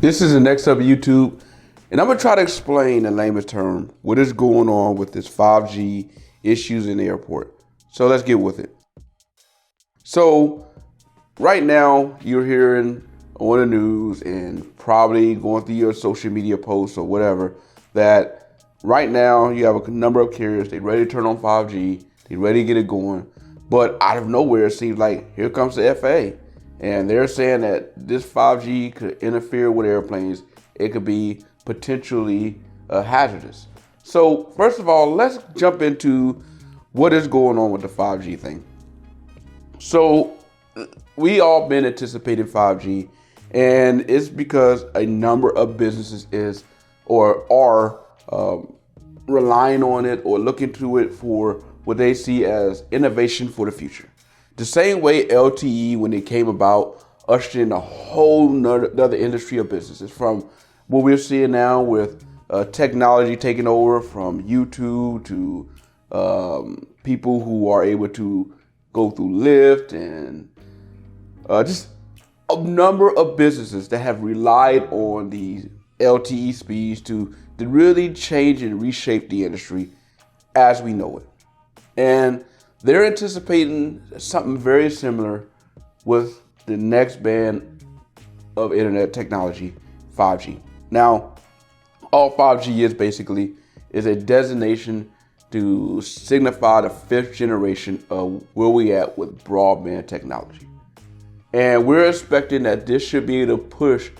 This is the next up YouTube, and I'm gonna try to explain in layman's term what is going on with this 5G issues in the airport. So let's get with it. So right now you're hearing on the news and probably going through your social media posts or whatever that right now you have a number of carriers, they're ready to turn on 5G, they're ready to get it going, but out of nowhere it seems like here comes the FAA. And they're saying that this 5G could interfere with airplanes. It could be potentially hazardous. So first of all, let's jump into what is going on with the 5G thing. So we all been anticipating 5G, and it's because a number of businesses is or are relying on it or looking to it for what they see as innovation for the future. The same way LTE, when it came about, ushered in a whole another industry of businesses, from what we're seeing now with technology taking over from YouTube to people who are able to go through Lyft and just a number of businesses that have relied on these LTE speeds to really change and reshape the industry as we know it. And they're anticipating something very similar with the next band of internet technology, 5G. Now, all 5G is basically is a designation to signify the fifth generation of where we at with broadband technology. And we're expecting that this should be able to push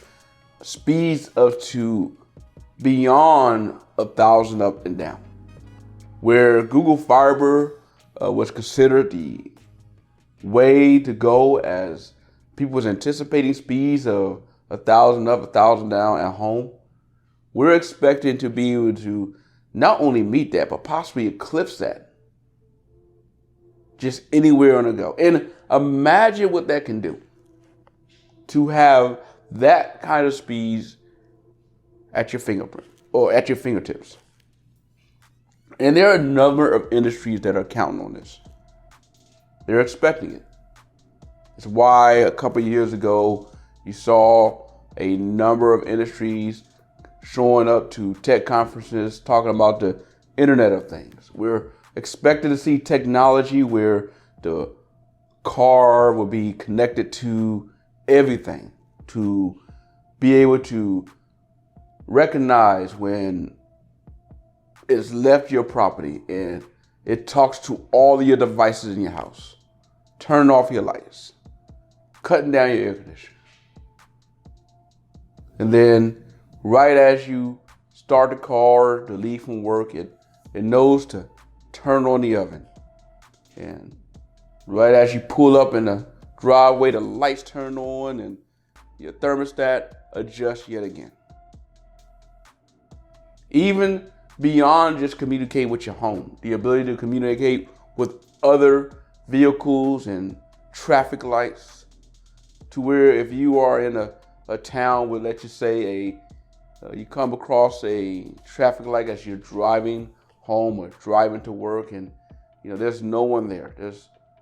speeds up to beyond 1,000 up and down. Where Google Fiber was considered the way to go, as people was anticipating speeds of 1,000 up, 1,000 down at home. We're expecting to be able to not only meet that, but possibly eclipse that just anywhere on the go. And imagine what that can do to have that kind of speeds at your fingerprint or at your fingertips. And there are a number of industries that are counting on this. They're expecting it. It's why a couple of years ago, you saw a number of industries showing up to tech conferences talking about the Internet of Things. We're expecting to see technology where the car will be connected to everything, to be able to recognize when it's left your property and it talks to all of your devices in your house, turning off your lights, cutting down your air conditioner. And then right as you start the car to leave from work, it knows to turn on the oven. And right as you pull up in the driveway, the lights turn on and your thermostat adjusts yet again. Even beyond just communicate with your home, the ability to communicate with other vehicles and traffic lights, to where if you are in a town where, let's just say, you come across a traffic light as you're driving home or driving to work, and there's no one there.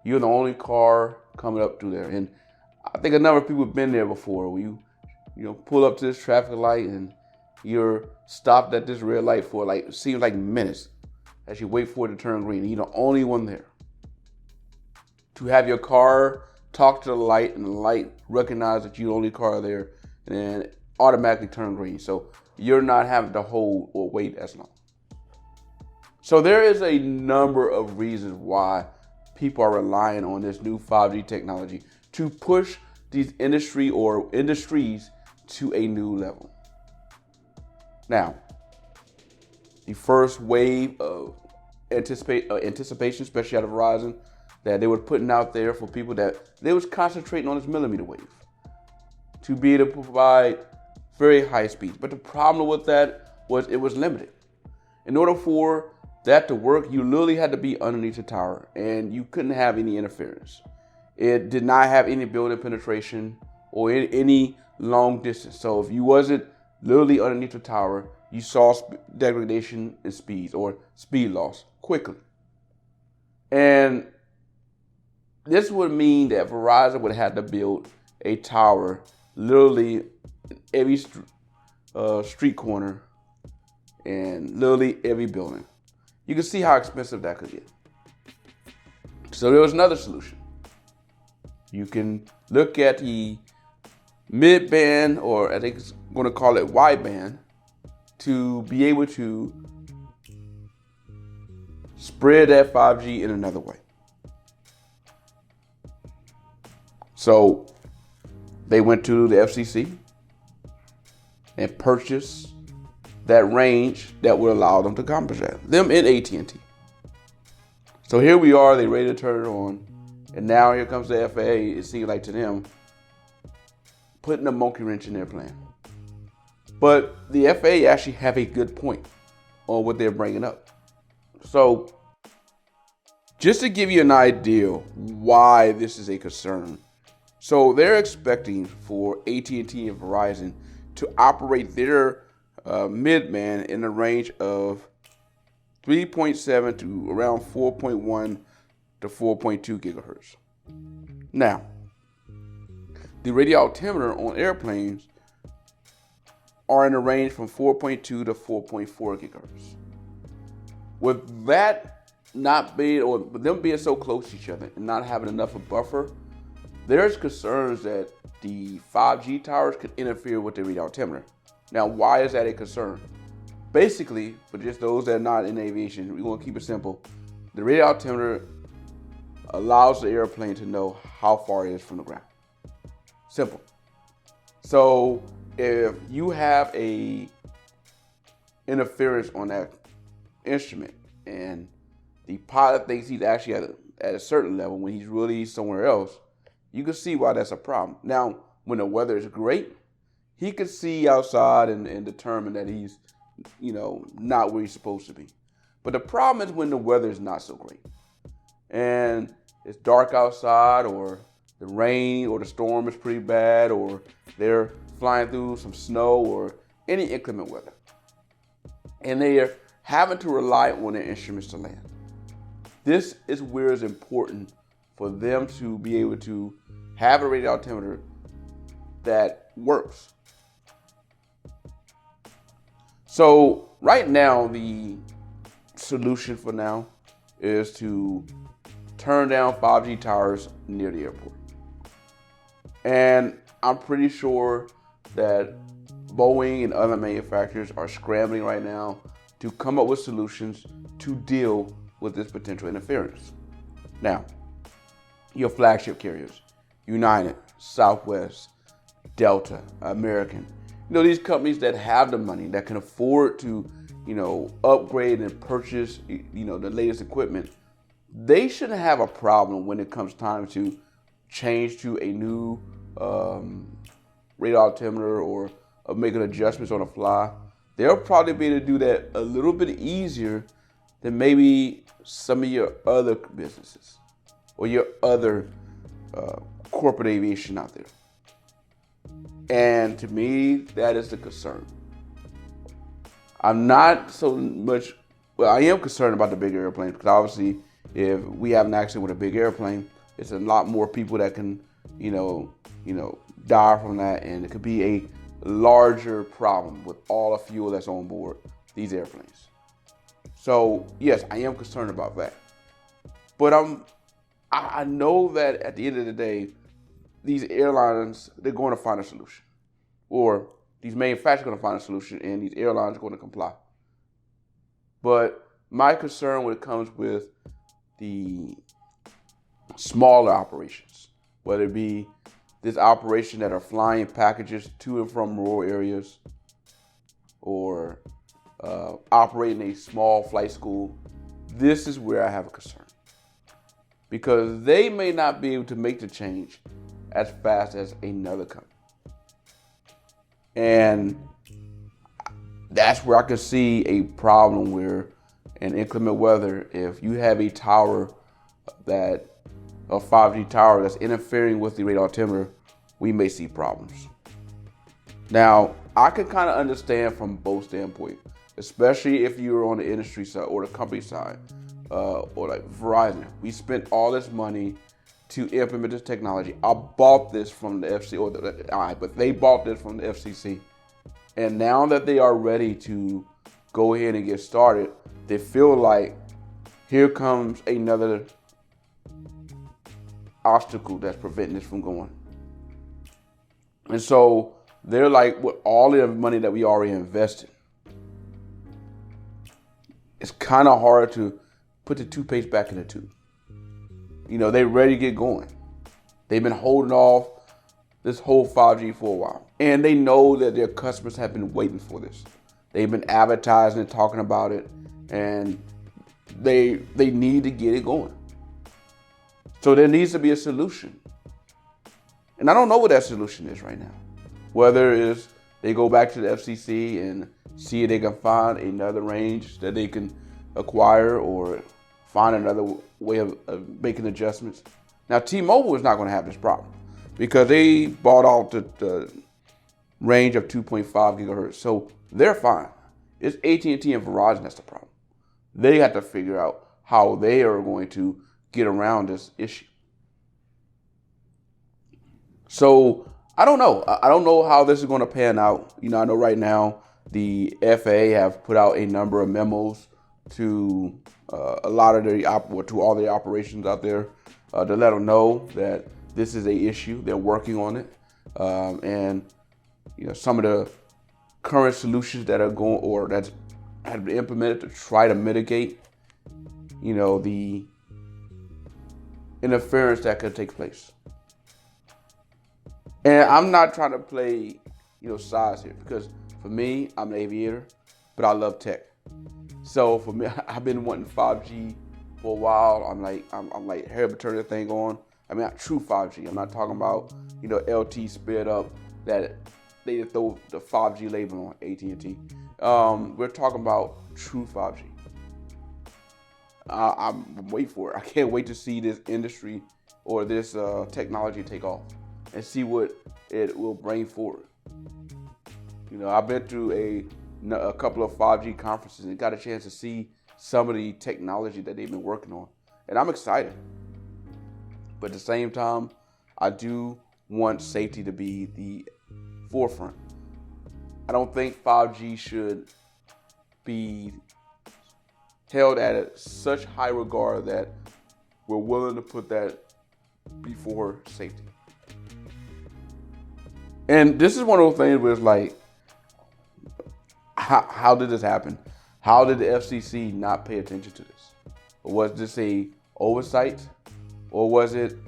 You're the only car coming up through there. And I think a number of people have been there before. Where you pull up to this traffic light and you're stopped at this red light for it seems like minutes as you wait for it to turn green. You're the only one there. To have your car talk to the light and the light recognize that you're the only car there and then automatically turn green. So you're not having to hold or wait as long. So there is a number of reasons why people are relying on this new 5G technology to push these industries to a new level. Now, the first wave of anticipation, especially out of Verizon, that they were putting out there for people that they was concentrating on this millimeter wave to be able to provide very high speeds. But the problem with that was it was limited. In order for that to work, you literally had to be underneath the tower and you couldn't have any interference. It did not have any building penetration or any long distance. So if you wasn't literally underneath the tower, you saw degradation in speeds or speed loss quickly. And this would mean that Verizon would have to build a tower literally every street corner and literally every building. You can see how expensive that could get. So there was another solution. You can look at the midband, or I think it's going to call it wideband, to be able to spread that 5G in another way. So they went to the FCC and purchased that range that would allow them to accomplish that. Them and at&t. So here we are, they ready to turn it on. And now here comes the FAA, it seems like to them, putting a monkey wrench in their plan. But the FAA actually have a good point on what they're bringing up. So just to give you an idea why this is a concern. So they're expecting for at&t and Verizon to operate their midband in the range of 3.7 to around 4.1 to 4.2 gigahertz. Now, the radio altimeter on airplanes are in the range from 4.2 to 4.4 gigahertz. With that not being, or them being so close to each other and not having enough of a buffer, there's concerns that the 5G towers could interfere with the radio altimeter. Now, why is that a concern? Basically, for just those that are not in aviation, we're going to keep it simple. The radio altimeter allows the airplane to know how far it is from the ground. Simple. So if you have a interference on that instrument and the pilot thinks he's actually at a certain level when he's really somewhere else, you can see why that's a problem. Now, when the weather is great, he could see outside and determine that he's, not where he's supposed to be. But the problem is when the weather is not so great and it's dark outside, or the rain or the storm is pretty bad, or they're flying through some snow or any inclement weather, and they are having to rely on their instruments to land. This is where it's important for them to be able to have a radio altimeter that works. So right now, the solution for now is to turn down 5G towers near the airport. And I'm pretty sure that Boeing and other manufacturers are scrambling right now to come up with solutions to deal with this potential interference. Now, your flagship carriers, United, Southwest, Delta, American, these companies that have the money, that can afford to, upgrade and purchase, the latest equipment, they shouldn't have a problem when it comes time to change to a new radar altimeter or making adjustments on the fly. They'll probably be able to do that a little bit easier than maybe some of your other businesses or your other corporate aviation out there. And to me, that is the concern. I'm not so much, I am concerned about the big airplanes, because obviously if we have an accident with a big airplane, it's a lot more people that can, die from that, and it could be a larger problem with all the fuel that's on board these airplanes. So yes, I am concerned about that. But I know that at the end of the day, these airlines, they're going to find a solution. Or these manufacturers are going to find a solution, and these airlines are going to comply. But my concern when it comes with the smaller operations, whether it be this operation that are flying packages to and from rural areas, or operating a small flight school, this is where I have a concern. Because they may not be able to make the change as fast as another company. And that's where I could see a problem where in inclement weather, if you have a tower a 5G tower that's interfering with the radar altimeter, we may see problems. Now, I can kind of understand from both standpoints, especially if you're on the industry side or the company side, or like Verizon. We spent all this money to implement this technology. I bought this from the FCC, but they bought this from the FCC. And now that they are ready to go ahead and get started, they feel like here comes another obstacle that's preventing this from going. And so they're like, with all the money that we already invested, it's kind of hard to put the toothpaste back in the tube. They're ready to get going. They've been holding off this whole 5G for a while. And they know that their customers have been waiting for this. They've been advertising and talking about it, and they need to get it going. So there needs to be a solution. And I don't know what that solution is right now. Whether it is they go back to the FCC and see if they can find another range that they can acquire, or find another way of making adjustments. Now, T-Mobile is not going to have this problem because they bought out the range of 2.5 gigahertz. So they're fine. It's AT&T and Verizon that's the problem. They have to figure out how they are going to get around this issue. So I don't know. I don't know how this is going to pan out. I know right now the FAA have put out a number of memos to a lot of to all the operations out there to let them know that this is a issue. They're working on it, and some of the current solutions that are going or that have been implemented to try to mitigate, the interference that could take place. And I'm not trying to play, sides here, because for me, I'm an aviator, but I love tech. So for me, I've been wanting 5G for a while. I'm like, hair turn the thing on. Not true 5G. I'm not talking about, LT sped up that they throw the 5G label on AT&T. We're talking about true 5G. I'm waiting for it. I can't wait to see this industry or this technology take off and see what it will bring forward. I've been through a couple of 5G conferences and got a chance to see some of the technology that they've been working on. And I'm excited. But at the same time, I do want safety to be the forefront. I don't think 5G should be held at such high regard that we're willing to put that before safety. And this is one of those things where it's like, how did this happen? How did the FCC not pay attention to this? Or was this a oversight? Or was it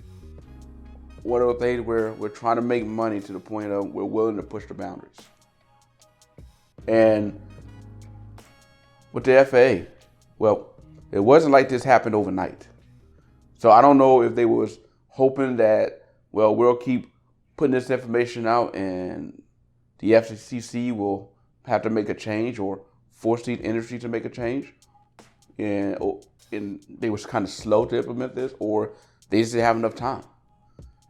one of those things where we're trying to make money to the point of we're willing to push the boundaries? And with the FAA, well, it wasn't like this happened overnight. So I don't know if they was hoping that, well, we'll keep putting this information out and the FCC will have to make a change or force the industry to make a change. And they was kind of slow to implement this, or they just didn't have enough time.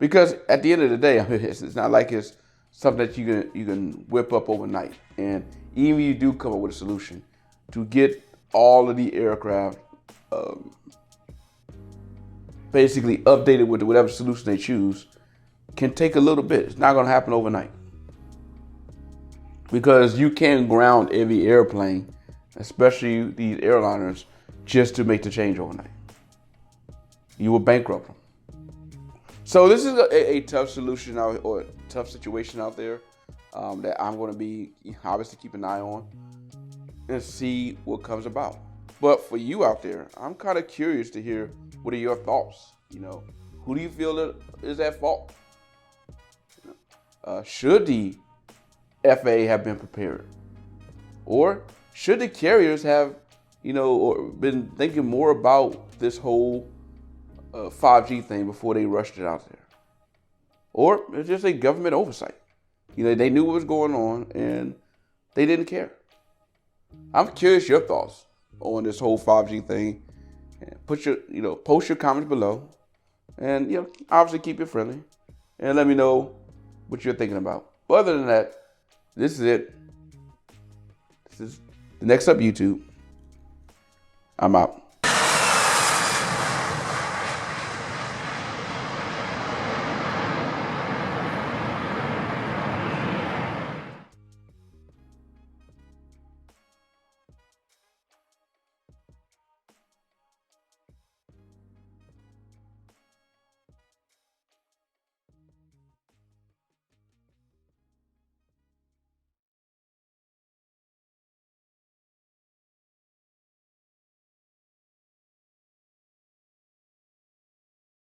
Because at the end of the day, it's not like it's something that you can whip up overnight. And even if you do come up with a solution to get all of the aircraft basically updated with whatever solution they choose, can take a little bit. It's not going to happen overnight. Because you can't ground every airplane, especially these airliners, just to make the change overnight. You will bankrupt them. So this is a tough solution or tough situation out there that I'm going to be obviously keep an eye on and see what comes about. But for you out there, I'm kind of curious to hear what are your thoughts. Who do you feel is at fault? Should the FAA have been prepared, or should the carriers have, or been thinking more about this whole 5G thing before they rushed it out there? Or it's just a government oversight. They knew what was going on and they didn't care. I'm curious your thoughts on this whole 5G thing. Post your comments below, and obviously keep it friendly, and let me know what you're thinking about. But other than that, this is it. This is the Next Up YouTube. I'm out.